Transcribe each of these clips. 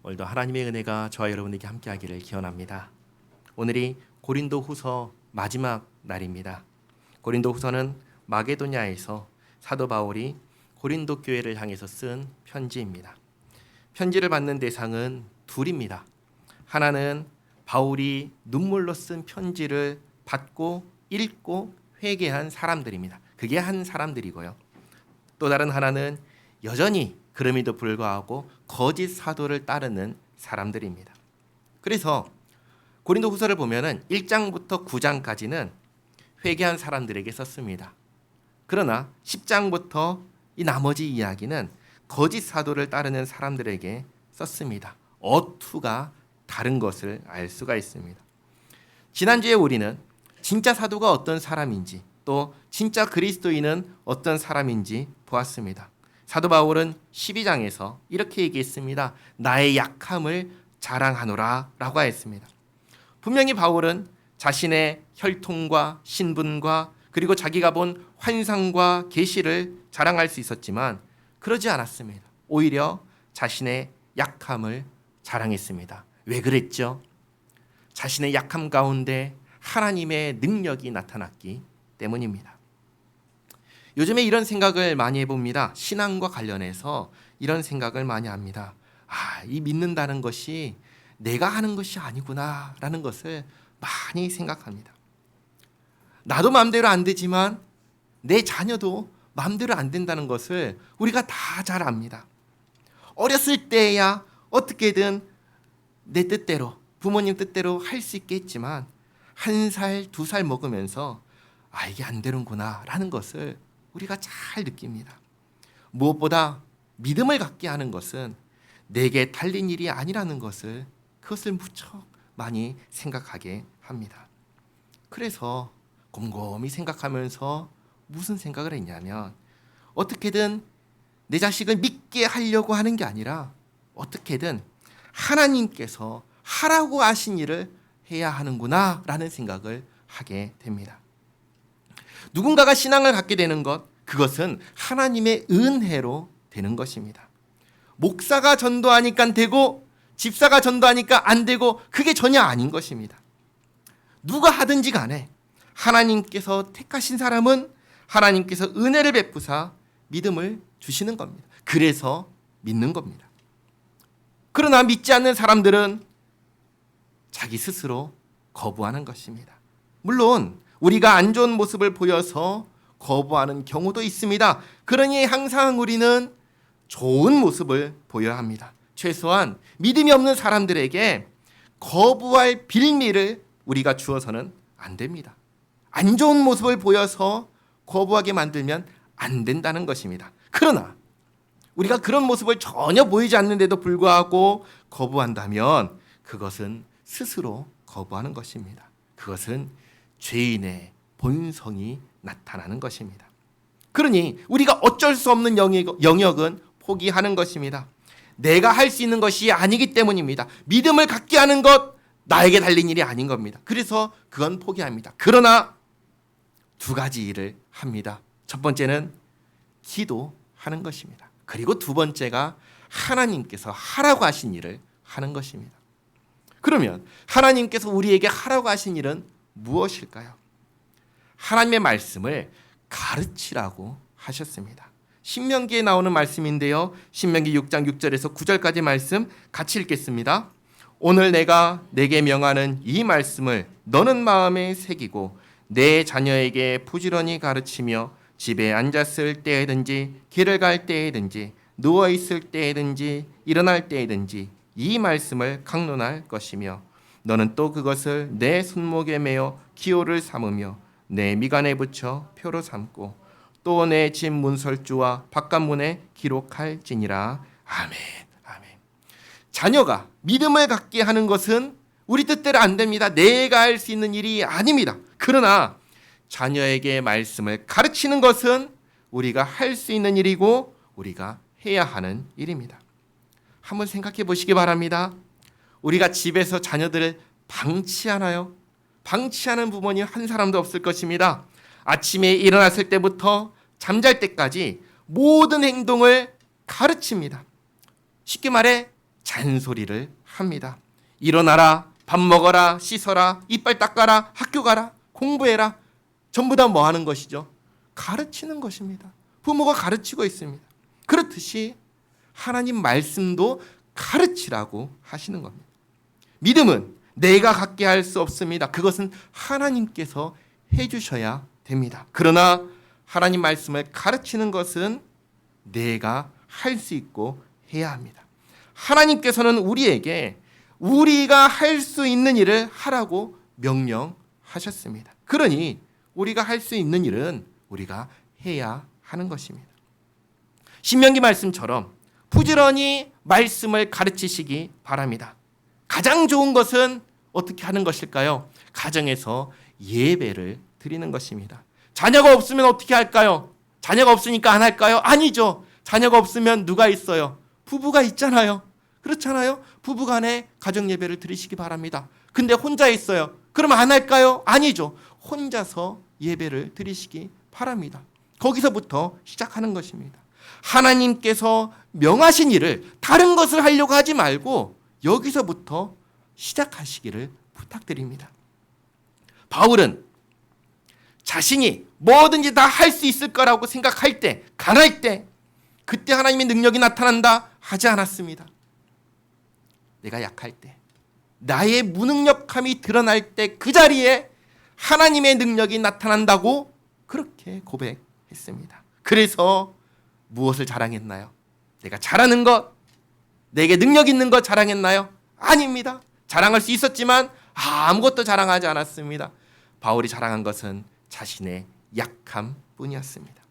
오늘도 하나님의 은혜가 저와 여러분에게 함께하기를 기원합니다. 오늘이 고린도후서 마지막 날입니다. 고린도후서는 마게도냐에서 사도 바울이 고린도 교회를 향해서 쓴 편지입니다. 편지를 받는 대상은 둘입니다. 하나는 바울이 눈물로 쓴 편지를 받고 읽고 회개한 사람들입니다. 그게 한 사람들이고요. 또 다른 하나는 여전히 그럼에도 불구하고 거짓 사도를 따르는 사람들입니다. 그래서 고린도후서를 보면은 1장부터 9장까지는 회개한 사람들에게 썼습니다. 그러나 10장부터 이 나머지 이야기는 거짓 사도를 따르는 사람들에게 썼습니다. 어투가 다른 것을 알 수가 있습니다. 지난주에 우리는 진짜 사도가 어떤 사람인지 또 진짜 그리스도인은 어떤 사람인지 보았습니다. 사도 바울은 12장에서 이렇게 얘기했습니다. 나의 약함을 자랑하노라 라고 했습니다. 분명히 바울은 자신의 혈통과 신분과 그리고 자기가 본 환상과 계시를 자랑할 수 있었지만 그러지 않았습니다. 오히려 자신의 약함을 자랑했습니다. 왜 그랬죠? 자신의 약함 가운데 하나님의 능력이 나타났기 때문입니다. 요즘에 이런 생각을 많이 해봅니다. 신앙과 관련해서 이런 생각을 많이 합니다. 이 믿는다는 것이 내가 하는 것이 아니구나 라는 것을 많이 생각합니다. 나도 마음대로 안 되지만 내 자녀도 마음대로 안 된다는 것을 우리가 다 잘 압니다. 어렸을 때야 어떻게든 내 뜻대로 부모님 뜻대로 할 수 있겠지만 1살, 2살 먹으면서 이게 안 되는구나 라는 것을 우리가 잘 느낍니다. 무엇보다 믿음을 갖게 하는 것은 내게 달린 일이 아니라는 것을 그것을 무척 많이 생각하게 합니다. 그래서 곰곰이 생각하면서 무슨 생각을 했냐면 어떻게든 내 자식을 믿게 하려고 하는 게 아니라 어떻게든 하나님께서 하라고 하신 일을 해야 하는구나 라는 생각을 하게 됩니다. 누군가가 신앙을 갖게 되는 것, 그것은 하나님의 은혜로 되는 것입니다. 목사가 전도하니까 되고 집사가 전도하니까 안 되고 그게 전혀 아닌 것입니다. 누가 하든지 간에 하나님께서 택하신 사람은 하나님께서 은혜를 베푸사 믿음을 주시는 겁니다. 그래서 믿는 겁니다. 그러나 믿지 않는 사람들은 자기 스스로 거부하는 것입니다. 물론 우리가 안 좋은 모습을 보여서 거부하는 경우도 있습니다. 그러니 항상 우리는 좋은 모습을 보여야 합니다. 최소한 믿음이 없는 사람들에게 거부할 빌미를 우리가 주어서는 안 됩니다. 안 좋은 모습을 보여서 거부하게 만들면 안 된다는 것입니다. 그러나 우리가 그런 모습을 전혀 보이지 않는데도 불구하고 거부한다면 그것은 스스로 거부하는 것입니다. 그것은 죄인의 본성이 나타나는 것입니다. 그러니 우리가 어쩔 수 없는 영역은 포기하는 것입니다. 내가 할 수 있는 것이 아니기 때문입니다. 믿음을 갖게 하는 것 나에게 달린 일이 아닌 겁니다. 그래서 그건 포기합니다. 그러나 두 가지 일을 합니다. 첫 번째는 기도하는 것입니다. 그리고 두 번째가 하나님께서 하라고 하신 일을 하는 것입니다. 그러면 하나님께서 우리에게 하라고 하신 일은 무엇일까요? 하나님의 말씀을 가르치라고 하셨습니다. 신명기에 나오는 말씀인데요. 신명기 6장 6절에서 9절까지 말씀 같이 읽겠습니다. 오늘 내가 내게 명하는 이 말씀을 너는 마음에 새기고 내 자녀에게 부지런히 가르치며 집에 앉았을 때에든지 길을 갈 때에든지 누워 있을 때에든지 일어날 때에든지 이 말씀을 강론할 것이며 너는 또 그것을 내 손목에 매어 기호를 삼으며 내 미간에 붙여 표로 삼고 또 내 집 문설주와 바깥문에 기록할지니라. 아멘. 아멘. 자녀가 믿음을 갖게 하는 것은 우리 뜻대로 안 됩니다. 내가 할 수 있는 일이 아닙니다. 그러나 자녀에게 말씀을 가르치는 것은 우리가 할 수 있는 일이고 우리가 해야 하는 일입니다. 한번 생각해 보시기 바랍니다. 우리가 집에서 자녀들을 방치하나요? 방치하는 부모님 한 사람도 없을 것입니다. 아침에 일어났을 때부터 잠잘 때까지 모든 행동을 가르칩니다. 쉽게 말해 잔소리를 합니다. 일어나라, 밥 먹어라, 씻어라, 이빨 닦아라, 학교 가라, 공부해라. 전부 다 뭐 하는 것이죠? 가르치는 것입니다. 부모가 가르치고 있습니다. 그렇듯이 하나님 말씀도 가르치라고 하시는 겁니다. 믿음은 내가 갖게 할 수 없습니다. 그것은 하나님께서 해주셔야 됩니다. 그러나 하나님 말씀을 가르치는 것은 내가 할 수 있고 해야 합니다. 하나님께서는 우리에게 우리가 할 수 있는 일을 하라고 명령하셨습니다. 그러니 우리가 할 수 있는 일은 우리가 해야 하는 것입니다. 신명기 말씀처럼 부지런히 말씀을 가르치시기 바랍니다. 가장 좋은 것은 어떻게 하는 것일까요? 가정에서 예배를 드리는 것입니다. 자녀가 없으면 어떻게 할까요? 자녀가 없으니까 안 할까요? 아니죠. 자녀가 없으면 누가 있어요? 부부가 있잖아요. 그렇잖아요. 부부간에 가정 예배를 드리시기 바랍니다. 근데 혼자 있어요. 그러면 안 할까요? 아니죠. 혼자서 예배를 드리시기 바랍니다. 거기서부터 시작하는 것입니다. 하나님께서 명하신 일을 다른 것을 하려고 하지 말고 여기서부터 시작하시기를 부탁드립니다. 바울은 자신이 뭐든지 다 할 수 있을 거라고 생각할 때, 강할 때, 그때 하나님의 능력이 나타난다 하지 않았습니다. 내가 약할 때, 나의 무능력함이 드러날 때 그 자리에 하나님의 능력이 나타난다고 그렇게 고백했습니다. 그래서 무엇을 자랑했나요? 내가 잘하는 것, 내게 능력 있는 것 자랑했나요? 아닙니다. 자랑할 수 있었지만 아무것도 자랑하지 않았습니다. 바울이 자랑한 것은 자신의 약함 뿐이었습니다.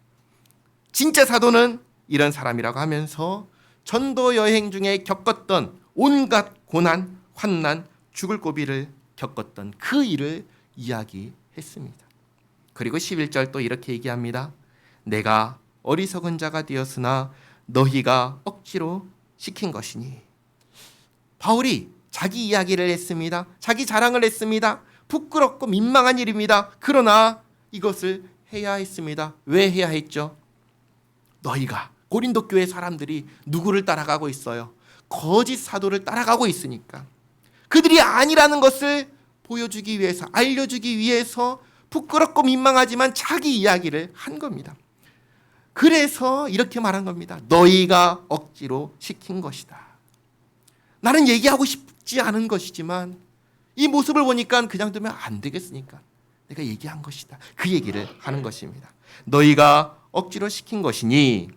진짜 사도는 이런 사람이라고 하면서 전도 여행 중에 겪었던 온갖 고난, 환난, 죽을 고비를 겪었던 그 일을 이야기했습니다. 그리고 11절 또 이렇게 얘기합니다. 내가 어리석은 자가 되었으나 너희가 억지로 시킨 것이니. 바울이 자기 이야기를 했습니다. 자기 자랑을 했습니다. 부끄럽고 민망한 일입니다. 그러나 이것을 해야 했습니다. 왜 해야 했죠? 너희가 고린도 교회 사람들이 누구를 따라가고 있어요? 거짓 사도를 따라가고 있으니까. 그들이 아니라는 것을 보여주기 위해서, 알려주기 위해서 부끄럽고 민망하지만 자기 이야기를 한 겁니다. 그래서 이렇게 말한 겁니다. 너희가 억지로 시킨 것이다. 나는 얘기하고 싶지 않은 것이지만 이 모습을 보니까 그냥 두면 안 되겠으니까 내가 얘기한 것이다. 그 얘기를 하는 것입니다. 너희가 억지로 시킨 것이니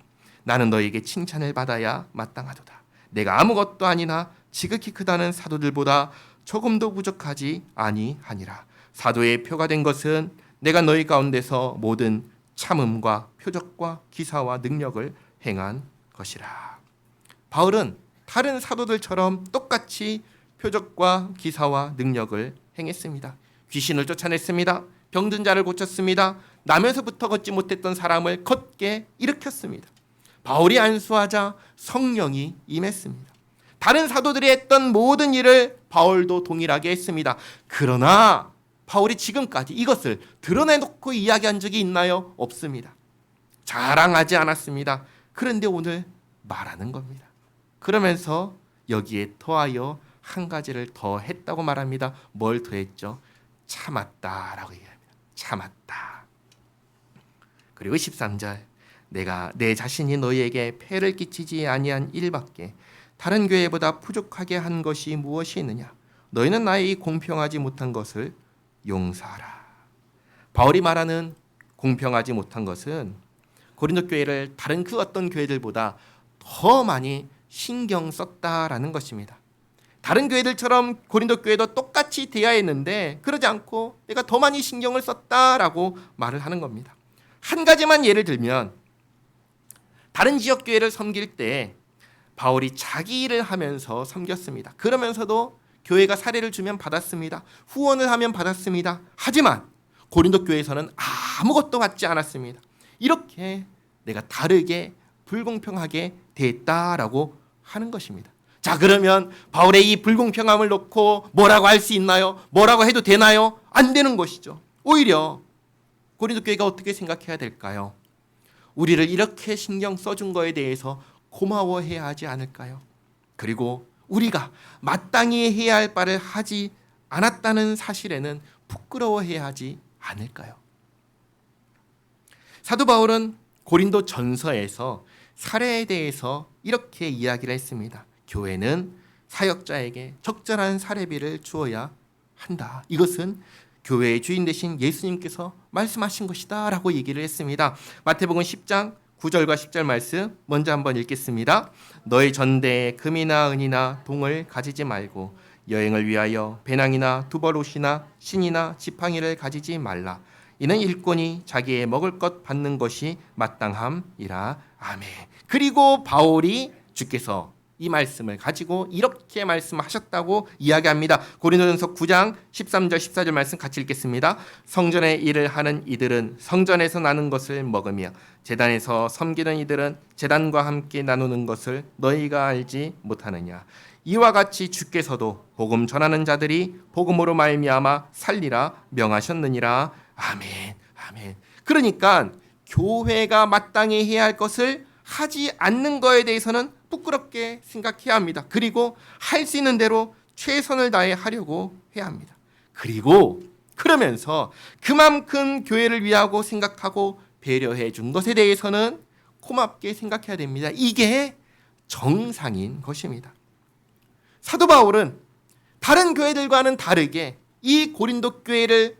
나는 너희에게 칭찬을 받아야 마땅하도다. 내가 아무것도 아니나 지극히 크다는 사도들보다 조금도 부족하지 아니하니라. 사도의 표가 된 것은 내가 너희 가운데서 모든 참음과 표적과 기사와 능력을 행한 것이라. 바울은 다른 사도들처럼 똑같이 표적과 기사와 능력을 행했습니다. 귀신을 쫓아냈습니다. 병든 자를 고쳤습니다. 나면서부터 걷지 못했던 사람을 걷게 일으켰습니다. 바울이 안수하자 성령이 임했습니다. 다른 사도들이 했던 모든 일을 바울도 동일하게 했습니다. 그러나 바울이 지금까지 이것을 드러내놓고 이야기한 적이 있나요? 없습니다. 자랑하지 않았습니다. 그런데 오늘 말하는 겁니다. 그러면서 여기에 더하여 한 가지를 더 했다고 말합니다. 뭘 더했죠? 참았다라고 얘기합니다. 참았다. 그리고 13절 내가 내 자신이 너희에게 폐를 끼치지 아니한 일밖에 다른 교회보다 부족하게 한 것이 무엇이 있느냐? 너희는 나의 이 공평하지 못한 것을 용서하라. 바울이 말하는 공평하지 못한 것은 고린도 교회를 다른 그 어떤 교회들보다 더 많이 신경 썼다라는 것입니다. 다른 교회들처럼 고린도 교회도 똑같이 돼야 했는데 그러지 않고 내가 더 많이 신경을 썼다라고 말을 하는 겁니다. 한 가지만 예를 들면 다른 지역 교회를 섬길 때 바울이 자기 일을 하면서 섬겼습니다. 그러면서도 교회가 사례를 주면 받았습니다. 후원을 하면 받았습니다. 하지만 고린도 교회에서는 아무것도 받지 않았습니다. 이렇게 내가 다르게 불공평하게 됐다라고 하는 것입니다. 자, 그러면 바울의 이 불공평함을 놓고 뭐라고 할 수 있나요? 뭐라고 해도 되나요? 안 되는 것이죠. 오히려 고린도 교회가 어떻게 생각해야 될까요? 우리를 이렇게 신경 써준 거에 대해서 고마워해야 하지 않을까요? 그리고 우리가 마땅히 해야 할 바를 하지 않았다는 사실에는 부끄러워해야 하지 않을까요? 사도 바울은 고린도 전서에서 사례에 대해서 이렇게 이야기를 했습니다. 교회는 사역자에게 적절한 사례비를 주어야 한다. 이것은 교회의 주인 되신 예수님께서 말씀하신 것이다 라고 얘기를 했습니다. 마태복음 10장 9절과 10절 말씀 먼저 한번 읽겠습니다. 너희 전대에 금이나 은이나 동을 가지지 말고 여행을 위하여 배낭이나 두벌옷이나 신이나 지팡이를 가지지 말라. 이는 일꾼이 자기의 먹을 것 받는 것이 마땅함이라. 아멘. 그리고 바울이 주께서 이 말씀을 가지고 이렇게 말씀하셨다고 이야기합니다. 고린도전서 9장 13절 14절 말씀 같이 읽겠습니다. 성전의 일을 하는 이들은 성전에서 나는 것을 먹으며 제단에서 섬기는 이들은 제단과 함께 나누는 것을 너희가 알지 못하느냐. 이와 같이 주께서도 복음 전하는 자들이 복음으로 말미암아 살리라 명하셨느니라. 아멘. 아멘. 그러니까 교회가 마땅히 해야 할 것을 하지 않는 거에 대해서는 부끄럽게 생각해야 합니다. 그리고 할 수 있는 대로 최선을 다해 하려고 해야 합니다. 그리고 그러면서 그만큼 교회를 위하고 생각하고 배려해 준 것에 대해서는 고맙게 생각해야 됩니다. 이게 정상인 것입니다. 사도 바울은 다른 교회들과는 다르게 이 고린도 교회를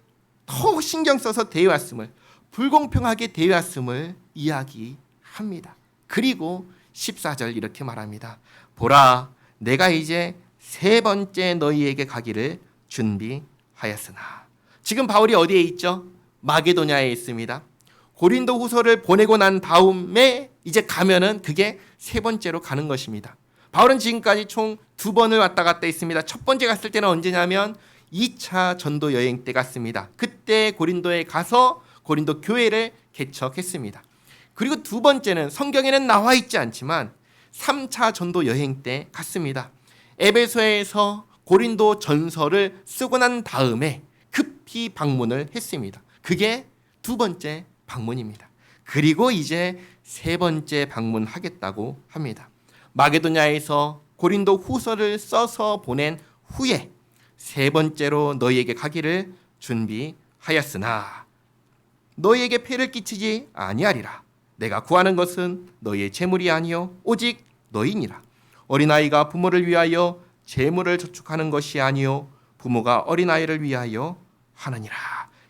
더 신경 써서 대해왔음을, 불공평하게 대해왔음을 이야기합니다. 그리고 14절 이렇게 말합니다. 보라, 내가 이제 세 번째 너희에게 가기를 준비하였으나. 지금 바울이 어디에 있죠? 마게도냐에 있습니다. 고린도 후서를 보내고 난 다음에 이제 가면은 그게 세 번째로 가는 것입니다. 바울은 지금까지 총 2번을 왔다 갔다 했습니다. 첫 번째 갔을 때는 언제냐면 2차 전도 여행 때 갔습니다. 그때 고린도에 가서 고린도 교회를 개척했습니다. 그리고 두 번째는 성경에는 나와 있지 않지만 3차 전도 여행 때 갔습니다. 에베소에서 고린도 전서를 쓰고 난 다음에 급히 방문을 했습니다. 그게 두 번째 방문입니다. 그리고 이제 세 번째 방문하겠다고 합니다. 마게도냐에서 고린도 후서를 써서 보낸 후에 세 번째로 너희에게 가기를 준비하였으나 너희에게 폐를 끼치지 아니하리라. 내가 구하는 것은 너희의 재물이 아니요 오직 너희니라. 어린아이가 부모를 위하여 재물을 저축하는 것이 아니요 부모가 어린아이를 위하여 하느니라.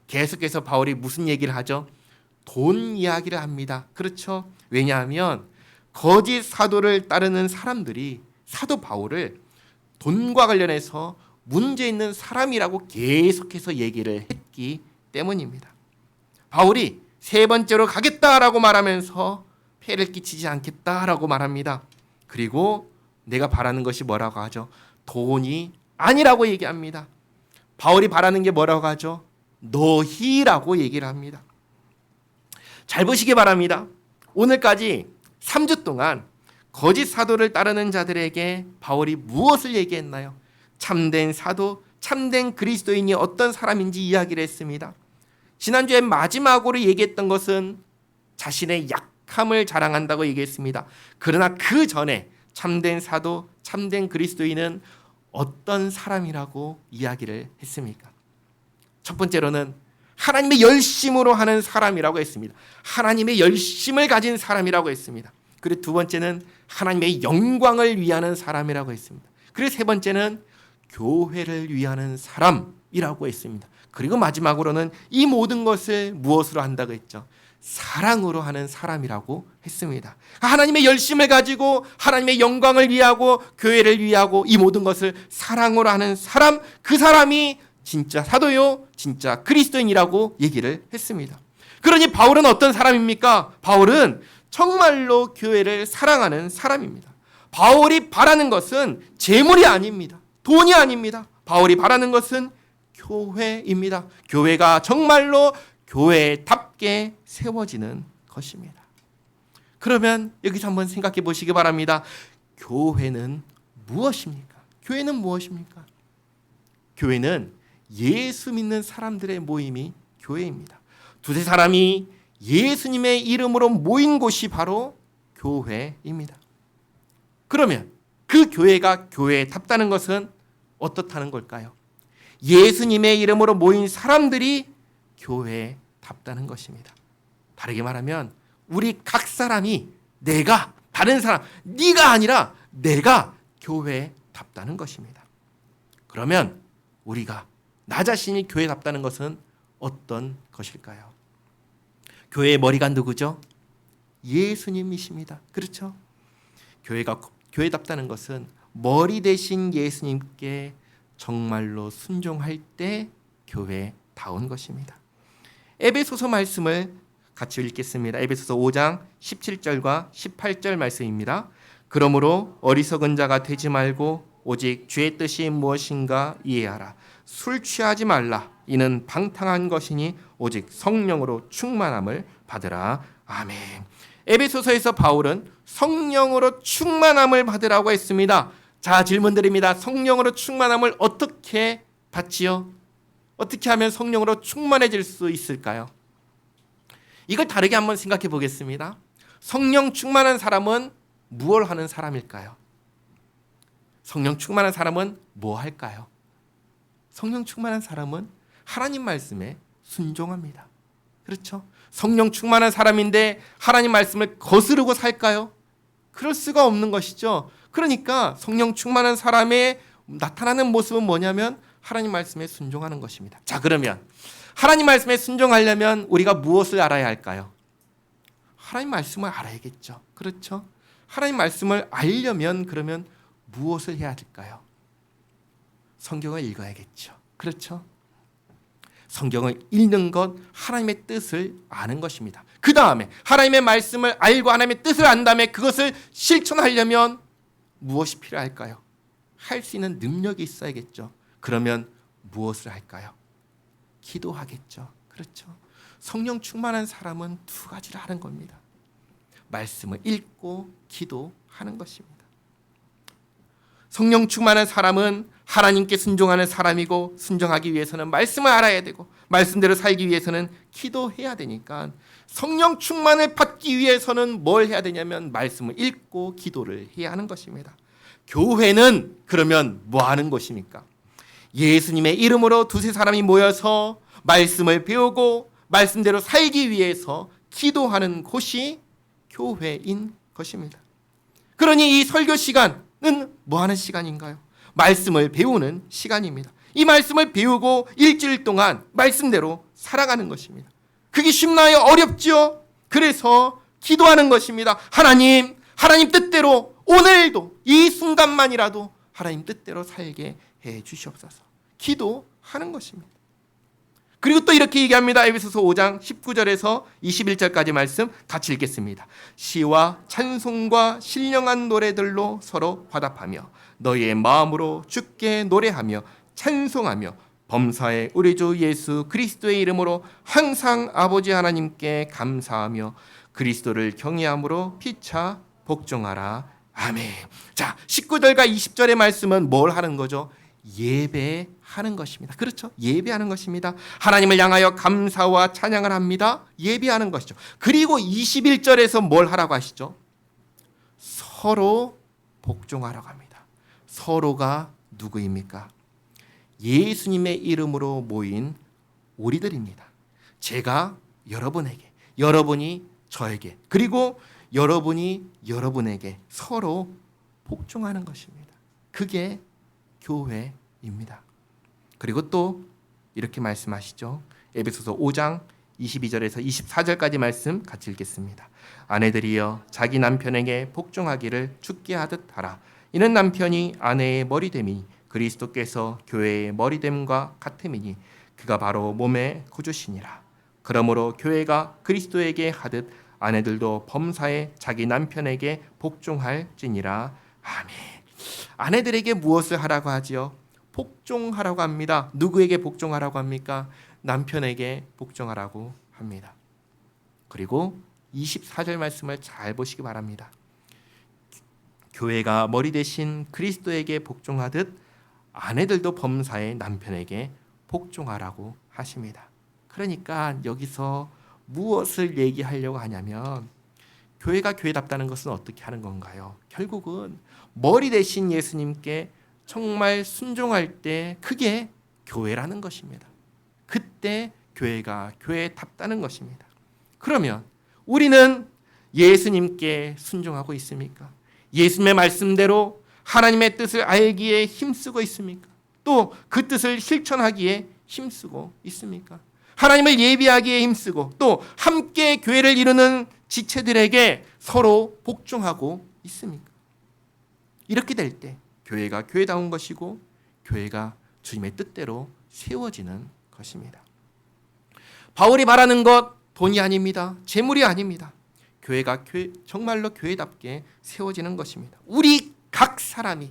계속해서 바울이 무슨 얘기를 하죠? 돈 이야기를 합니다. 그렇죠? 왜냐하면 거짓 사도를 따르는 사람들이 사도 바울을 돈과 관련해서 문제 있는 사람이라고 계속해서 얘기를 했기 때문입니다. 바울이 세 번째로 가겠다라고 말하면서 폐를 끼치지 않겠다라고 말합니다. 그리고 내가 바라는 것이 뭐라고 하죠? 돈이 아니라고 얘기합니다. 바울이 바라는 게 뭐라고 하죠? 너희라고 얘기를 합니다. 잘 보시기 바랍니다. 오늘까지 3주 동안 거짓 사도를 따르는 자들에게 바울이 무엇을 얘기했나요? 참된 사도, 참된 그리스도인이 어떤 사람인지 이야기를 했습니다. 지난주에 마지막으로 얘기했던 것은 자신의 약함을 자랑한다고 얘기했습니다. 그러나 그 전에 참된 사도, 참된 그리스도인은 어떤 사람이라고 이야기를 했습니까? 첫 번째로는 하나님의 열심으로 하는 사람이라고 했습니다. 하나님의 열심을 가진 사람이라고 했습니다. 그리고 두 번째는 하나님의 영광을 위하는 사람이라고 했습니다. 그리고 세 번째는 교회를 위하는 사람이라고 했습니다. 그리고 마지막으로는 이 모든 것을 무엇으로 한다고 했죠? 사랑으로 하는 사람이라고 했습니다. 하나님의 열심을 가지고 하나님의 영광을 위하고 교회를 위하고 이 모든 것을 사랑으로 하는 사람, 그 사람이 진짜 사도요, 진짜 그리스도인이라고 얘기를 했습니다. 그러니 바울은 어떤 사람입니까? 바울은 정말로 교회를 사랑하는 사람입니다. 바울이 바라는 것은 재물이 아닙니다. 돈이 아닙니다. 바울이 바라는 것은 교회입니다. 교회가 정말로 교회답게 세워지는 것입니다. 그러면 여기서 한번 생각해 보시기 바랍니다. 교회는 무엇입니까? 교회는 무엇입니까? 교회는 예수 믿는 사람들의 모임이 교회입니다. 두세 사람이 예수님의 이름으로 모인 곳이 바로 교회입니다. 그러면 그 교회가 교회답다는 것은 어떻다는 걸까요? 예수님의 이름으로 모인 사람들이 교회답다는 것입니다. 다르게 말하면 우리 각 사람이 내가, 다른 사람, 네가 아니라 내가 교회답다는 것입니다. 그러면 우리가, 나 자신이 교회답다는 것은 어떤 것일까요? 교회의 머리가 누구죠? 예수님이십니다. 그렇죠? 교회가 교회답다는 것은 머리 대신 예수님께 정말로 순종할 때 교회다운 것입니다. 에베소서 말씀을 같이 읽겠습니다. 에베소서 5장 17절과 18절 말씀입니다. 그러므로 어리석은 자가 되지 말고 오직 주의 뜻이 무엇인가 이해하라. 술 취하지 말라. 이는 방탕한 것이니 오직 성령으로 충만함을 받으라. 아멘. 에베소서에서 바울은 성령으로 충만함을 받으라고 했습니다. 자, 질문드립니다. 성령으로 충만함을 어떻게 받지요? 어떻게 하면 성령으로 충만해질 수 있을까요? 이걸 다르게 한번 생각해 보겠습니다. 성령 충만한 사람은 무엇을 하는 사람일까요? 성령 충만한 사람은 뭐 할까요? 성령 충만한 사람은 하나님 말씀에 순종합니다. 그렇죠? 성령 충만한 사람인데 하나님 말씀을 거스르고 살까요? 그럴 수가 없는 것이죠. 그러니까 성령 충만한 사람의 나타나는 모습은 뭐냐면 하나님 말씀에 순종하는 것입니다. 자, 그러면 하나님 말씀에 순종하려면 우리가 무엇을 알아야 할까요? 하나님 말씀을 알아야겠죠. 그렇죠? 하나님 말씀을 알려면 그러면 무엇을 해야 될까요? 성경을 읽어야겠죠. 그렇죠? 성경을 읽는 것, 하나님의 뜻을 아는 것입니다. 그 다음에 하나님의 말씀을 알고 하나님의 뜻을 안 다음에 그것을 실천하려면 무엇이 필요할까요? 할 수 있는 능력이 있어야겠죠. 그러면 무엇을 할까요? 기도하겠죠. 그렇죠? 성령 충만한 사람은 두 가지를 하는 겁니다. 말씀을 읽고 기도하는 것입니다. 성령 충만한 사람은 하나님께 순종하는 사람이고, 순종하기 위해서는 말씀을 알아야 되고, 말씀대로 살기 위해서는 기도해야 되니까 성령 충만을 받기 위해서는 뭘 해야 되냐면 말씀을 읽고 기도를 해야 하는 것입니다. 교회는 그러면 뭐 하는 곳입니까? 예수님의 이름으로 두세 사람이 모여서 말씀을 배우고 말씀대로 살기 위해서 기도하는 곳이 교회인 것입니다. 그러니 이 설교 시간은 뭐 하는 시간인가요? 말씀을 배우는 시간입니다. 이 말씀을 배우고 일주일 동안 말씀대로 살아가는 것입니다. 그게 쉽나요? 어렵지요? 그래서 기도하는 것입니다. 하나님 뜻대로 오늘도 이 순간만이라도 하나님 뜻대로 살게 해 주시옵소서. 기도하는 것입니다. 그리고 또 이렇게 얘기합니다. 에베소서 5장 19절에서 21절까지 말씀 같이 읽겠습니다. 시와 찬송과 신령한 노래들로 서로 화답하며 너희의 마음으로 주께 노래하며 찬송하며 범사의 우리 주 예수 그리스도의 이름으로 항상 아버지 하나님께 감사하며 그리스도를 경외함으로 피차 복종하라. 아멘. 자, 19절과 20절의 말씀은 뭘 하는 거죠? 예배하는 것입니다. 그렇죠? 예배하는 것입니다. 하나님을 향하여 감사와 찬양을 합니다. 예배하는 것이죠. 그리고 21절에서 뭘 하라고 하시죠? 서로 복종하라고 합니다. 서로가 누구입니까? 예수님의 이름으로 모인 우리들입니다. 제가 여러분에게, 여러분이 저에게, 그리고 여러분이 여러분에게 서로 복종하는 것입니다. 그게 교회입니다. 그리고 또 이렇게 말씀하시죠. 에베소서 5장 22절에서 24절까지 말씀 같이 읽겠습니다. 아내들이여 자기 남편에게 복종하기를 주께 하듯 하라. 이는 남편이 아내의 머리됨이 그리스도께서 교회의 머리됨과 같음이니 그가 바로 몸의 구주시니라. 그러므로 교회가 그리스도에게 하듯 아내들도 범사에 자기 남편에게 복종할지니라. 아멘. 아내들에게 무엇을 하라고 하지요? 복종하라고 합니다. 누구에게 복종하라고 합니까? 남편에게 복종하라고 합니다. 그리고 24절 말씀을 잘 보시기 바랍니다. 교회가 머리 대신 그리스도에게 복종하듯 아내들도 범사에 남편에게 복종하라고 하십니다. 그러니까 여기서 무엇을 얘기하려고 하냐면 교회가 교회답다는 것은 어떻게 하는 건가요? 결국은 머리 대신 예수님께 정말 순종할 때 그게 교회라는 것입니다. 그때 교회가 교회답다는 것입니다. 그러면 우리는 예수님께 순종하고 있습니까? 예수님의 말씀대로 하나님의 뜻을 알기에 힘쓰고 있습니까? 또 그 뜻을 실천하기에 힘쓰고 있습니까? 하나님을 예비하기에 힘쓰고 또 함께 교회를 이루는 지체들에게 서로 복종하고 있습니까? 이렇게 될 때 교회가 교회다운 것이고 교회가 주님의 뜻대로 세워지는 것입니다. 바울이 말하는 것 돈이 아닙니다. 재물이 아닙니다. 교회가 정말로 교회답게 세워지는 것입니다. 우리 각 사람이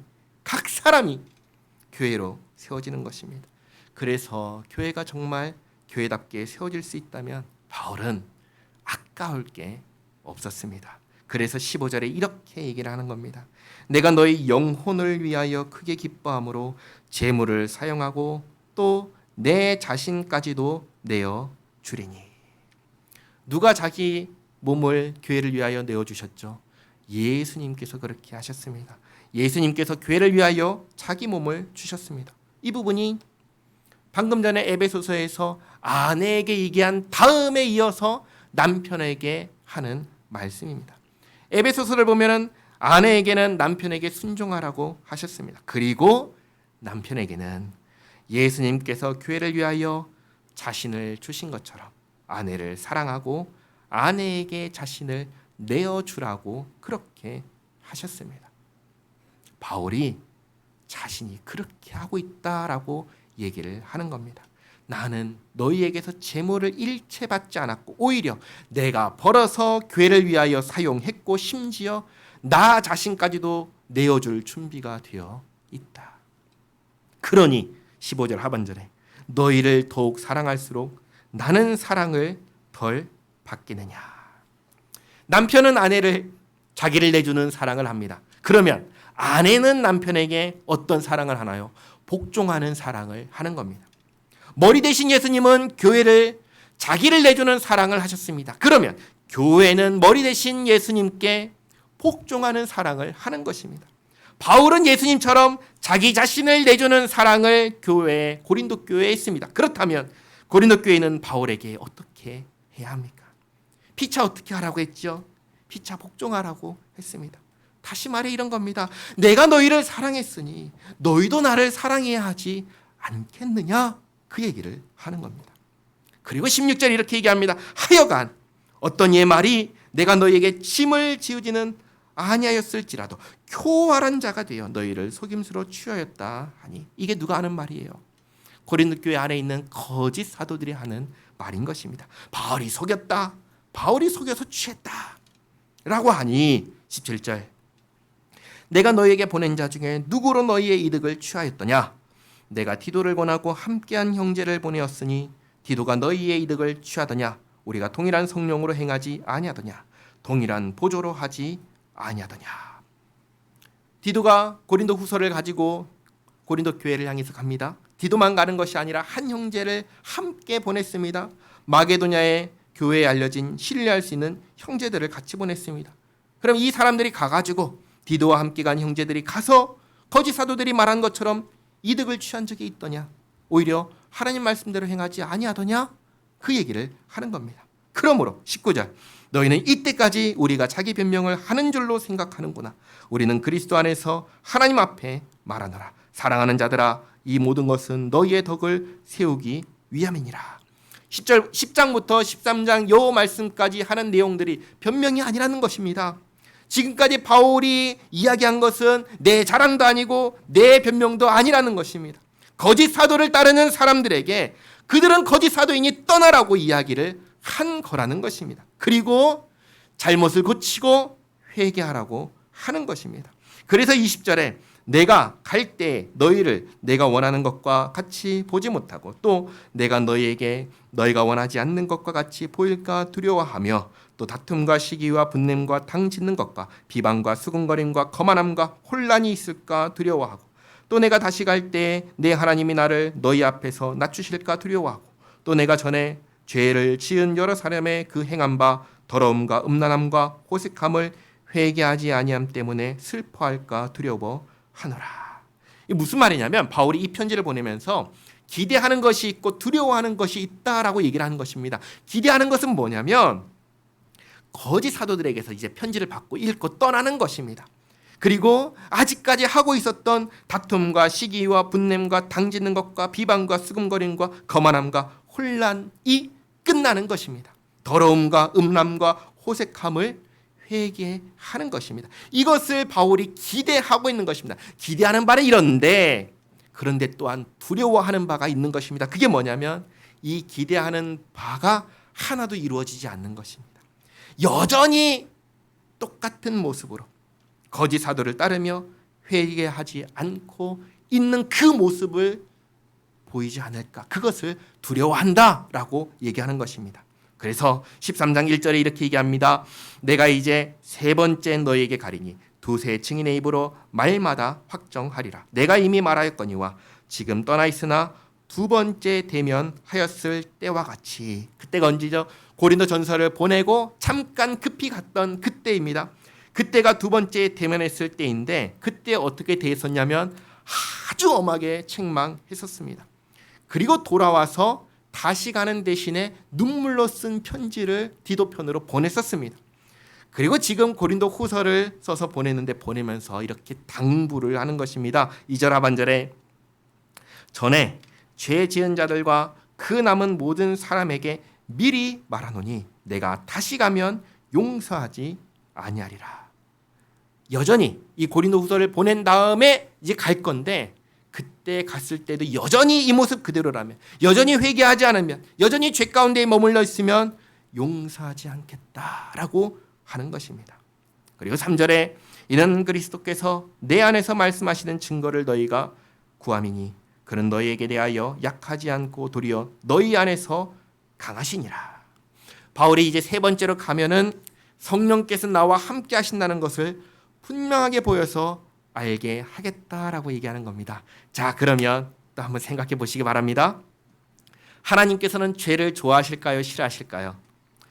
교회로 세워지는 것입니다. 그래서 교회가 정말 교회답게 세워질 수 있다면 바울은 아까울 게 없었습니다. 그래서 15절에 이렇게 얘기를 하는 겁니다. 내가 너희 영혼을 위하여 크게 기뻐함으로 재물을 사용하고 또 내 자신까지도 내어 주리니. 누가 자기 몸을 교회를 위하여 내어주셨죠? 예수님께서 그렇게 하셨습니다. 예수님께서 교회를 위하여 자기 몸을 주셨습니다. 이 부분이 방금 전에 에베소서에서 아내에게 얘기한 다음에 이어서 남편에게 하는 말씀입니다. 에베소서를 보면은 아내에게는 남편에게 순종하라고 하셨습니다. 그리고 남편에게는 예수님께서 교회를 위하여 자신을 주신 것처럼 아내를 사랑하고 아내에게 자신을 내어주라고 그렇게 하셨습니다. 바울이 자신이 그렇게 하고 있다라고 얘기를 하는 겁니다. 나는 너희에게서 재물을 일체 받지 않았고 오히려 내가 벌어서 교회를 위하여 사용했고 심지어 나 자신까지도 내어줄 준비가 되어 있다. 그러니 15절 하반절에 너희를 더욱 사랑할수록 나는 사랑을 덜 받겠느냐. 남편은 아내를 자기를 내주는 사랑을 합니다. 그러면 아내는 남편에게 어떤 사랑을 하나요? 복종하는 사랑을 하는 겁니다. 머리 대신 예수님은 교회를 자기를 내주는 사랑을 하셨습니다. 그러면 교회는 머리 대신 예수님께 복종하는 사랑을 하는 것입니다. 바울은 예수님처럼 자기 자신을 내주는 사랑을 고린도 교회에 했습니다. 그렇다면 고린도 교회는 바울에게 어떻게 해야 합니까? 피차 어떻게 하라고 했죠? 피차 복종하라고 했습니다. 다시 말해 이런 겁니다. 내가 너희를 사랑했으니 너희도 나를 사랑해야 하지 않겠느냐? 그 얘기를 하는 겁니다. 그리고 16절 이렇게 얘기합니다. 하여간 어떤 예 말이 내가 너희에게 짐을 지우지는 아니하였을지라도 교활한 자가 되어 너희를 속임수로 취하였다 하니. 이게 누가 하는 말이에요? 고린도 교회 안에 있는 거짓 사도들이 하는 말인 것입니다. 바울이 속였다. 바울이 속여서 취했다 라고 하니 17절 내가 너희에게 보낸 자 중에 누구로 너희의 이득을 취하였더냐? 내가 디도를 권하고 함께한 형제를 보내었으니 디도가 너희의 이득을 취하더냐? 우리가 동일한 성령으로 행하지 아니하더냐? 동일한 보조로 하지 아니하더냐? 디도가 고린도 후서를 가지고 고린도 교회를 향해서 갑니다. 디도만 가는 것이 아니라 한 형제를 함께 보냈습니다. 마게도냐의 교회에 알려진 신뢰할 수 있는 형제들을 같이 보냈습니다. 그럼 이 사람들이 가가지고 디도와 함께 간 형제들이 가서 거짓 사도들이 말한 것처럼 이득을 취한 적이 있더냐? 오히려 하나님 말씀대로 행하지 아니하더냐? 그 얘기를 하는 겁니다. 그러므로 19절 너희는 이때까지 우리가 자기 변명을 하는 줄로 생각하는구나. 우리는 그리스도 안에서 하나님 앞에 말하노라. 사랑하는 자들아 이 모든 것은 너희의 덕을 세우기 위함이니라. 10장부터 13장 요 말씀까지 하는 내용들이 변명이 아니라는 것입니다. 지금까지 바울이 이야기한 것은 내 자랑도 아니고 내 변명도 아니라는 것입니다. 거짓 사도를 따르는 사람들에게 그들은 거짓 사도이니 떠나라고 이야기를 한 거라는 것입니다. 그리고 잘못을 고치고 회개하라고 하는 것입니다. 그래서 20절에 내가 갈 때 너희를 내가 원하는 것과 같이 보지 못하고 또 내가 너희에게 너희가 원하지 않는 것과 같이 보일까 두려워하며 또 다툼과 시기와 분냄과 당 짓는 것과 비방과 수군거림과 거만함과 혼란이 있을까 두려워하고 또 내가 다시 갈 때 내 하나님이 나를 너희 앞에서 낮추실까 두려워하고 또 내가 전에 죄를 지은 여러 사람의 그 행한 바 더러움과 음란함과 호색함을 회개하지 아니함 때문에 슬퍼할까 두려워하노라. 이게 무슨 말이냐면 바울이 이 편지를 보내면서 기대하는 것이 있고 두려워하는 것이 있다라고 얘기를 하는 것입니다. 기대하는 것은 뭐냐면 거짓 사도들에게서 이제 편지를 받고 읽고 떠나는 것입니다. 그리고 아직까지 하고 있었던 다툼과 시기와 분냄과 당짓는 것과 비방과 수금거림과 거만함과 혼란이 끝나는 것입니다. 더러움과 음란과 호색함을 회개하는 것입니다. 이것을 바울이 기대하고 있는 것입니다. 기대하는 바는 이런데 그런데 또한 두려워하는 바가 있는 것입니다. 그게 뭐냐면 이 기대하는 바가 하나도 이루어지지 않는 것입니다. 여전히 똑같은 모습으로 거짓 사도를 따르며 회개하지 않고 있는 그 모습을 보이지 않을까? 그것을 두려워한다라고 얘기하는 것입니다. 그래서 13장 1절에 이렇게 얘기합니다. 내가 이제 세 번째 너에게 가리니 두세 증인의 입으로 말마다 확정하리라. 내가 이미 말하였거니와 지금 떠나 있으나 두 번째 대면하였을 때와 같이. 그때가 언제죠? 고린도 전서를 보내고 잠깐 급히 갔던 그때입니다. 그때가 두 번째 대면했을 때인데 그때 어떻게 대했었냐면 아주 엄하게 책망했었습니다. 그리고 돌아와서 다시 가는 대신에 눈물로 쓴 편지를 디도편으로 보냈었습니다. 그리고 지금 고린도 후서를 써서 보내면서 이렇게 당부를 하는 것입니다. 2절 하반절에 전에 죄 지은 자들과 그 남은 모든 사람에게 미리 말하노니 내가 다시 가면 용서하지 아니하리라. 여전히 이 고린도 후서를 보낸 다음에 이제 갈 건데 그때 갔을 때도 여전히 이 모습 그대로라면, 여전히 회개하지 않으면, 여전히 죄 가운데 머물러 있으면 용서하지 않겠다라고 하는 것입니다. 그리고 3절에 이는 그리스도께서 내 안에서 말씀하시는 증거를 너희가 구함이니 그는 너희에게 대하여 약하지 않고 도리어 너희 안에서 강하시니라. 바울이 이제 세 번째로 가면은 성령께서 나와 함께 하신다는 것을 분명하게 보여서 알게 하겠다라고 얘기하는 겁니다. 자, 그러면 또 한번 생각해 보시기 바랍니다. 하나님께서는 죄를 좋아하실까요? 싫어하실까요?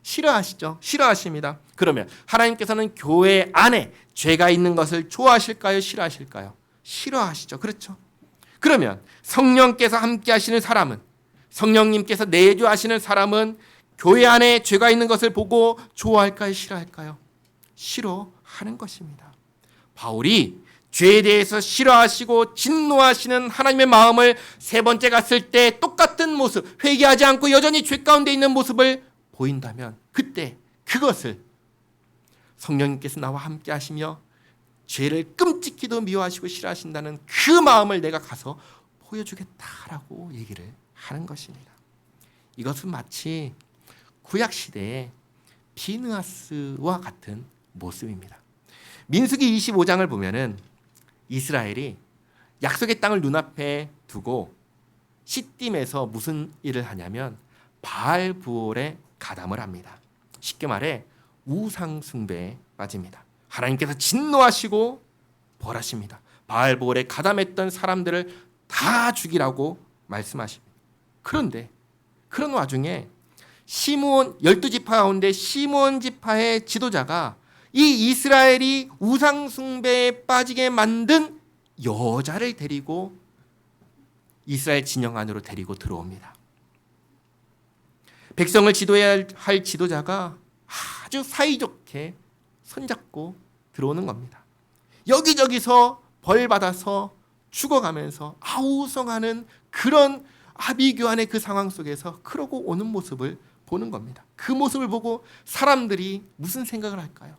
싫어하시죠. 싫어하십니다. 그러면 하나님께서는 교회 안에 죄가 있는 것을 좋아하실까요? 싫어하실까요? 싫어하시죠. 그렇죠. 그러면 성령께서 함께 하시는 사람은, 성령님께서 내주하시는 사람은 교회 안에 죄가 있는 것을 보고 좋아할까요? 싫어할까요? 싫어하는 것입니다. 바울이 죄에 대해서 싫어하시고 진노하시는 하나님의 마음을 세 번째 갔을 때 똑같은 모습, 회개하지 않고 여전히 죄 가운데 있는 모습을 보인다면 그때 그것을 성령님께서 나와 함께 하시며 죄를 끔찍히도 미워하시고 싫어하신다는 그 마음을 내가 가서 보여주겠다라고 얘기를 하는 것입니다. 이것은 마치 구약시대의 비느하스와 같은 모습입니다. 민수기 25장을 보면은 이스라엘이 약속의 땅을 눈앞에 두고 시딤에서 무슨 일을 하냐면 바알부올에 가담을 합니다. 쉽게 말해 우상 숭배에 빠집니다. 하나님께서 진노하시고 벌하십니다. 바알부올에 가담했던 사람들을 다 죽이라고 말씀하십니다. 그런데 그런 와중에 시므온 12지파 가운데 시므온 지파의 지도자가 이 이스라엘이 우상 숭배에 빠지게 만든 여자를 데리고 이스라엘 진영 안으로 데리고 들어옵니다. 백성을 지도해야 할 지도자가 아주 사이좋게 손잡고 들어오는 겁니다. 여기저기서 벌 받아서 죽어가면서 아우성하는 그런 아비규환의 그 상황 속에서 그러고 오는 모습을 보는 겁니다. 그 모습을 보고 사람들이 무슨 생각을 할까요?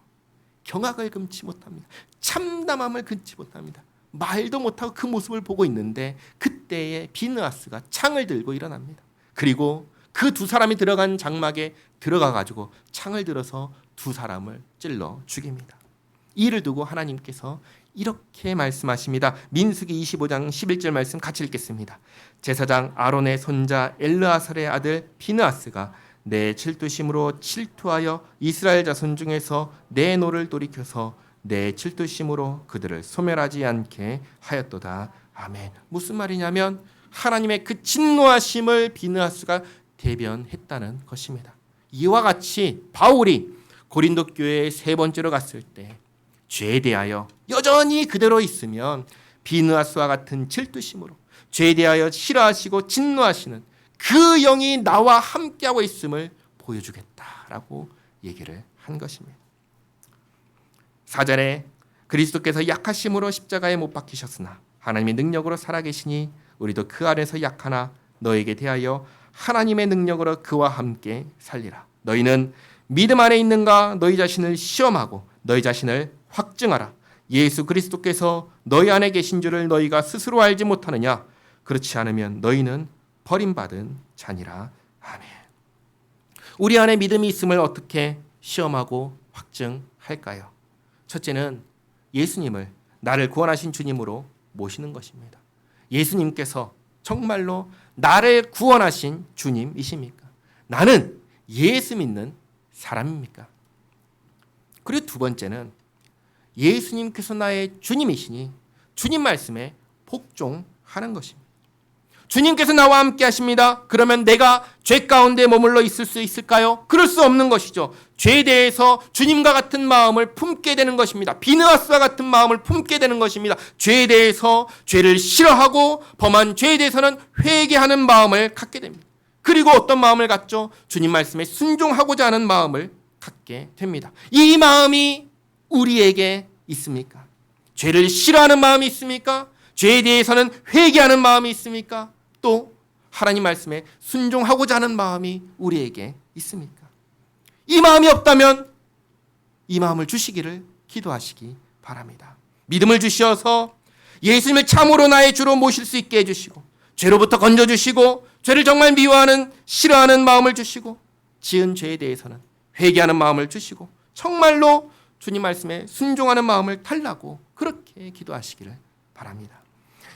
경악을 금치 못합니다. 참담함을 금치 못합니다. 말도 못하고 그 모습을 보고 있는데 그때에 비느하스가 창을 들고 일어납니다. 그리고 그 두 사람이 들어간 장막에 들어가가지고 창을 들어서 두 사람을 찔러 죽입니다. 이를 두고 하나님께서 이렇게 말씀하십니다. 민수기 25장 11절 말씀 같이 읽겠습니다. 제사장 아론의 손자 엘르아살의 아들 비느하스가 내 질투심으로 질투하여 이스라엘 자손 중에서 내 노를 돌이켜서 내 질투심으로 그들을 소멸하지 않게 하였도다. 아멘. 무슨 말이냐면 하나님의 그 진노하심을 비느하스가 대변했다는 것입니다. 이와 같이 바울이 고린도 교회에 세 번째로 갔을 때 죄에 대하여 여전히 그대로 있으면 비느하스와 같은 질투심으로 죄에 대하여 싫어하시고 진노하시는 그 영이 나와 함께하고 있음을 보여주겠다라고 얘기를 한 것입니다. 4절에 그리스도께서 약하심으로 십자가에 못 박히셨으나 하나님의 능력으로 살아계시니 우리도 그 안에서 약하나 너에게 대하여 하나님의 능력으로 그와 함께 살리라. 너희는 믿음 안에 있는가 너희 자신을 시험하고 너희 자신을 확증하라. 예수 그리스도께서 너희 안에 계신 줄을 너희가 스스로 알지 못하느냐? 그렇지 않으면 너희는 버림받은 자니라. 아멘. 우리 안에 믿음이 있음을 어떻게 시험하고 확증할까요? 첫째는 예수님을 나를 구원하신 주님으로 모시는 것입니다. 예수님께서 정말로 나를 구원하신 주님이십니까? 나는 예수 믿는 사람입니까? 그리고 두 번째는 예수님께서 나의 주님이시니 주님 말씀에 복종하는 것입니다. 주님께서 나와 함께 하십니다. 그러면 내가 죄 가운데 머물러 있을 수 있을까요? 그럴 수 없는 것이죠. 죄에 대해서 주님과 같은 마음을 품게 되는 것입니다. 비느하스와 같은 마음을 품게 되는 것입니다. 죄에 대해서 죄를 싫어하고 범한 죄에 대해서는 회개하는 마음을 갖게 됩니다. 그리고 어떤 마음을 갖죠? 주님 말씀에 순종하고자 하는 마음을 갖게 됩니다. 이 마음이 우리에게 있습니까? 죄를 싫어하는 마음이 있습니까? 죄에 대해서는 회개하는 마음이 있습니까? 또 하나님 말씀에 순종하고자 하는 마음이 우리에게 있습니까? 이 마음이 없다면 이 마음을 주시기를 기도하시기 바랍니다. 믿음을 주셔서 예수님을 참으로 나의 주로 모실 수 있게 해주시고 죄로부터 건져주시고 죄를 정말 미워하는 싫어하는 마음을 주시고 지은 죄에 대해서는 회개하는 마음을 주시고 정말로 주님 말씀에 순종하는 마음을 달라고 그렇게 기도하시기를 바랍니다.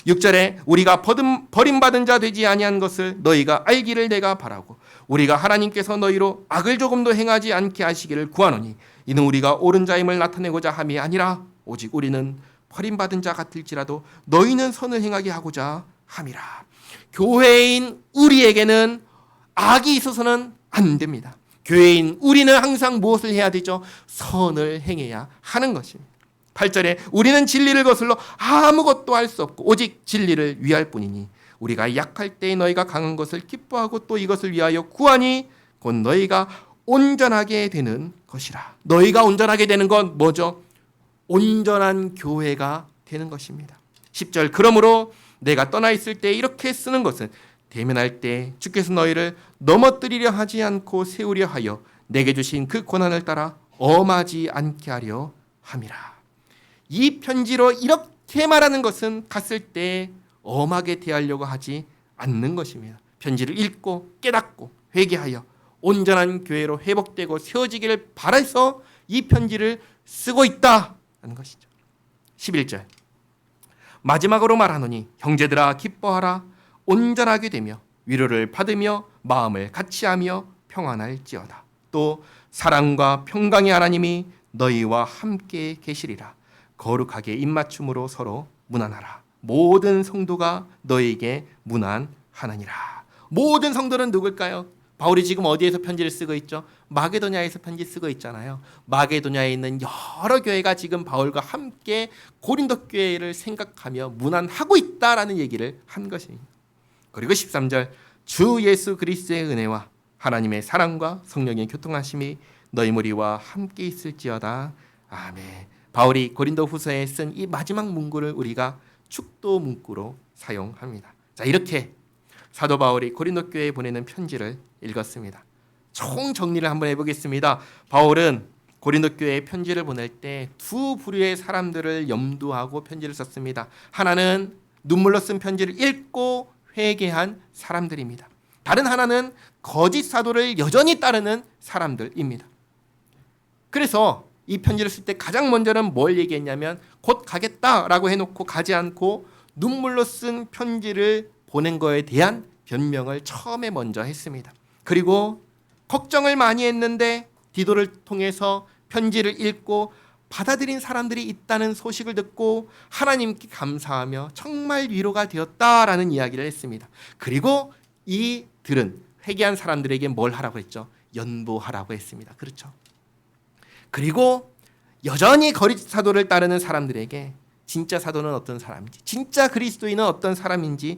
6절에 우리가 버림받은 자 되지 아니한 것을 너희가 알기를 내가 바라고 우리가 하나님께서 너희로 악을 조금도 행하지 않게 하시기를 구하노니 이는 우리가 옳은 자임을 나타내고자 함이 아니라 오직 우리는 버림받은 자 같을지라도 너희는 선을 행하게 하고자 함이라. 교회인 우리에게는 악이 있어서는 안 됩니다. 교회인 우리는 항상 무엇을 해야 되죠? 선을 행해야 하는 것입니다. 8절에 우리는 진리를 거슬러 아무것도 할 수 없고 오직 진리를 위할 뿐이니 우리가 약할 때에 너희가 강한 것을 기뻐하고 또 이것을 위하여 구하니 곧 너희가 온전하게 되는 것이라. 너희가 온전하게 되는 건 뭐죠? 온전한 교회가 되는 것입니다. 10절 그러므로 내가 떠나 있을 때 이렇게 쓰는 것은 대면할 때 주께서 너희를 넘어뜨리려 하지 않고 세우려 하여 내게 주신 그 고난을 따라 엄하지 않게 하려 함이라. 이 편지로 이렇게 말하는 것은 갔을 때 엄하게 대하려고 하지 않는 것입니다. 편지를 읽고 깨닫고 회개하여 온전한 교회로 회복되고 세워지기를 바라서 이 편지를 쓰고 있다는 것이죠. 11절 마지막으로 말하노니 형제들아 기뻐하라 온전하게 되며 위로를 받으며 마음을 같이하며 평안할지어다. 또 사랑과 평강의 하나님이 너희와 함께 계시리라. 거룩하게 입맞춤으로 서로 문안하라. 모든 성도가 너에게 문안하느니라. 모든 성도는 누굴까요? 바울이 지금 어디에서 편지를 쓰고 있죠? 마게도냐에서 편지 쓰고 있잖아요. 마게도냐에 있는 여러 교회가 지금 바울과 함께 고린도 교회를 생각하며 문안하고 있다라는 얘기를 한 것입니다. 그리고 13절 주 예수 그리스도의 은혜와 하나님의 사랑과 성령의 교통하심이 너희 무리와 함께 있을지어다. 아멘. 바울이 고린도 후서에 쓴 이 마지막 문구를 우리가 축도 문구로 사용합니다. 자, 이렇게 사도 바울이 고린도 교회에 보내는 편지를 읽었습니다. 총 정리를 한번 해보겠습니다. 바울은 고린도 교회에 편지를 보낼 때 두 부류의 사람들을 염두하고 편지를 썼습니다. 하나는 눈물로 쓴 편지를 읽고 회개한 사람들입니다. 다른 하나는 거짓 사도를 여전히 따르는 사람들입니다. 그래서 이 편지를 쓸 때 가장 먼저는 뭘 얘기했냐면 곧 가겠다라고 해놓고 가지 않고 눈물로 쓴 편지를 보낸 거에 대한 변명을 처음에 먼저 했습니다. 그리고 걱정을 많이 했는데 디도를 통해서 편지를 읽고 받아들인 사람들이 있다는 소식을 듣고 하나님께 감사하며 정말 위로가 되었다라는 이야기를 했습니다. 그리고 이들은 회개한 사람들에게 뭘 하라고 했죠? 연보하라고 했습니다. 그렇죠? 그리고 여전히 거짓 사도를 따르는 사람들에게 진짜 사도는 어떤 사람인지, 진짜 그리스도인은 어떤 사람인지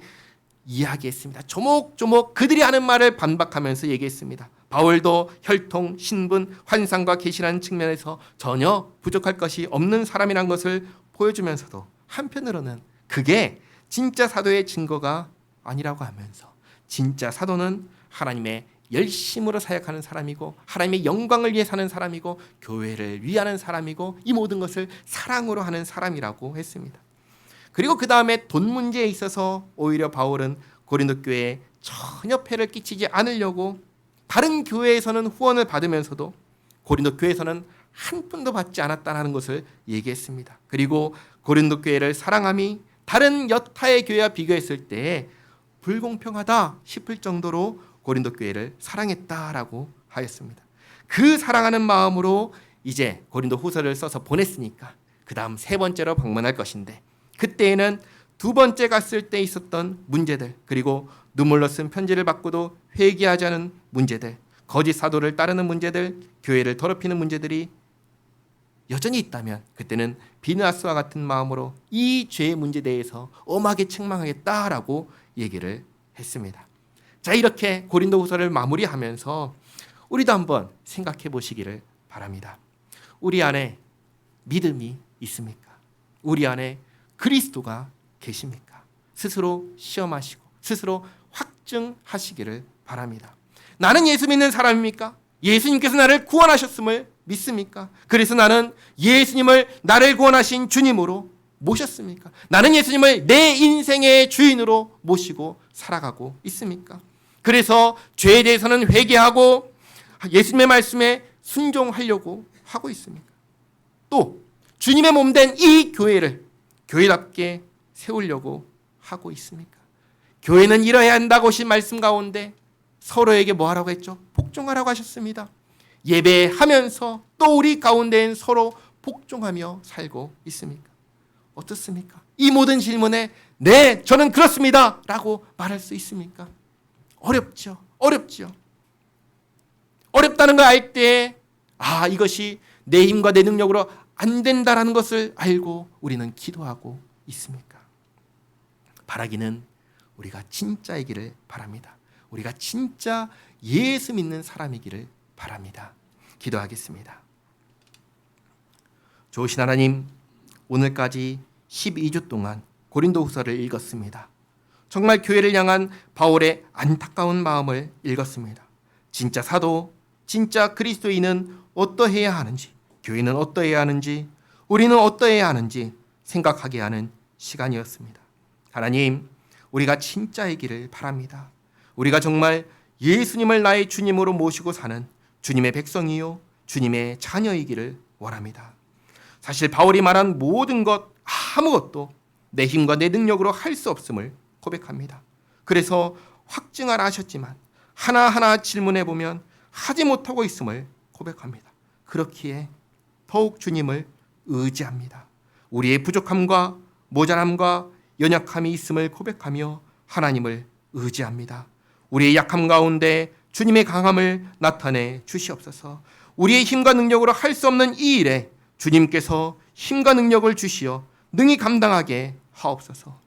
이야기했습니다. 조목조목 그들이 하는 말을 반박하면서 얘기했습니다. 바울도 혈통, 신분, 환상과 계시라는 측면에서 전혀 부족할 것이 없는 사람이란 것을 보여주면서도 한편으로는 그게 진짜 사도의 증거가 아니라고 하면서 진짜 사도는 하나님의 열심으로 사역하는 사람이고 하나님의 영광을 위해 사는 사람이고 교회를 위하는 사람이고 이 모든 것을 사랑으로 하는 사람이라고 했습니다. 그리고 그 다음에 돈 문제에 있어서 오히려 바울은 고린도 교회에 전혀 폐를 끼치지 않으려고 다른 교회에서는 후원을 받으면서도 고린도 교회에서는 한 푼도 받지 않았다는 것을 얘기했습니다. 그리고 고린도 교회를 사랑함이 다른 여타의 교회와 비교했을 때 불공평하다 싶을 정도로 고린도 교회를 사랑했다라고 하였습니다. 그 사랑하는 마음으로 이제 고린도 후서를 써서 보냈으니까 그 다음 세 번째로 방문할 것인데 그때에는 두 번째 갔을 때 있었던 문제들, 그리고 눈물로 쓴 편지를 받고도 회개하지 않은 문제들, 거짓 사도를 따르는 문제들, 교회를 더럽히는 문제들이 여전히 있다면 그때는 비느하스와 같은 마음으로 이 죄의 문제에 대해서 엄하게 책망하겠다라고 얘기를 했습니다. 자, 이렇게 고린도 후서를 마무리하면서 우리도 한번 생각해 보시기를 바랍니다. 우리 안에 믿음이 있습니까? 우리 안에 그리스도가 계십니까? 스스로 시험하시고 스스로 확증하시기를 바랍니다. 나는 예수 믿는 사람입니까? 예수님께서 나를 구원하셨음을 믿습니까? 그래서 나는 예수님을 나를 구원하신 주님으로 모셨습니까? 나는 예수님을 내 인생의 주인으로 모시고 살아가고 있습니까? 그래서 죄에 대해서는 회개하고 예수님의 말씀에 순종하려고 하고 있습니까? 또 주님의 몸된 이 교회를 교회답게 세우려고 하고 있습니까? 교회는 이뤄야 한다고 하신 말씀 가운데 서로에게 뭐 하라고 했죠? 복종하라고 하셨습니다. 예배하면서 또 우리 가운데엔 서로 복종하며 살고 있습니까? 어떻습니까? 이 모든 질문에 네, 저는 그렇습니다 라고 말할 수 있습니까? 어렵죠. 어렵죠. 어렵다는 걸 알 때 이것이 내 힘과 내 능력으로 안 된다라는 것을 알고 우리는 기도하고 있습니까? 바라기는 우리가 진짜이기를 바랍니다. 우리가 진짜 예수 믿는 사람이기를 바랍니다. 기도하겠습니다. 좋으신 하나님, 오늘까지 12주 동안 고린도 후서를 읽었습니다. 정말 교회를 향한 바울의 안타까운 마음을 읽었습니다. 진짜 사도, 진짜 그리스도인은 어떠해야 하는지, 교회는 어떠해야 하는지, 우리는 어떠해야 하는지 생각하게 하는 시간이었습니다. 하나님, 우리가 진짜이기를 바랍니다. 우리가 정말 예수님을 나의 주님으로 모시고 사는 주님의 백성이요 주님의 자녀이기를 원합니다. 사실 바울이 말한 모든 것 아무것도 내 힘과 내 능력으로 할 수 없음을 고백합니다. 그래서 확증하라 하셨지만 하나하나 질문해 보면 하지 못하고 있음을 고백합니다. 그렇기에 더욱 주님을 의지합니다. 우리의 부족함과 모자람과 연약함이 있음을 고백하며 하나님을 의지합니다. 우리의 약함 가운데 주님의 강함을 나타내 주시옵소서. 우리의 힘과 능력으로 할 수 없는 이 일에 주님께서 힘과 능력을 주시어 능히 감당하게 하옵소서.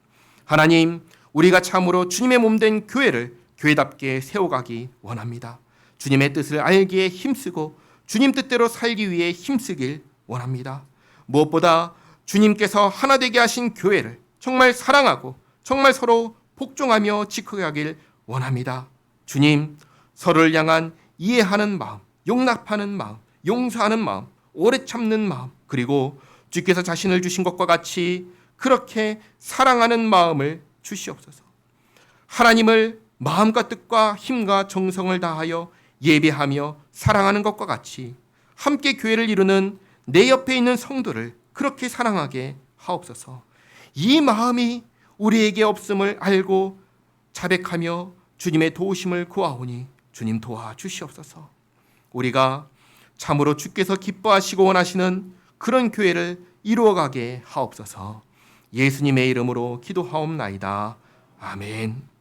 하나님, 우리가 참으로 주님의 몸된 교회를 교회답게 세워가기 원합니다. 주님의 뜻을 알기에 힘쓰고 주님 뜻대로 살기 위해 힘쓰길 원합니다. 무엇보다 주님께서 하나 되게 하신 교회를 정말 사랑하고 정말 서로 복종하며 지켜가길 원합니다. 주님, 서로를 향한 이해하는 마음, 용납하는 마음, 용서하는 마음, 오래 참는 마음, 그리고 주께서 자신을 주신 것과 같이 그렇게 사랑하는 마음을 주시옵소서. 하나님을 마음과 뜻과 힘과 정성을 다하여 예배하며 사랑하는 것과 같이 함께 교회를 이루는 내 옆에 있는 성도를 그렇게 사랑하게 하옵소서. 이 마음이 우리에게 없음을 알고 자백하며 주님의 도우심을 구하오니 주님 도와주시옵소서. 우리가 참으로 주께서 기뻐하시고 원하시는 그런 교회를 이루어가게 하옵소서. 예수님의 이름으로 기도하옵나이다. 아멘.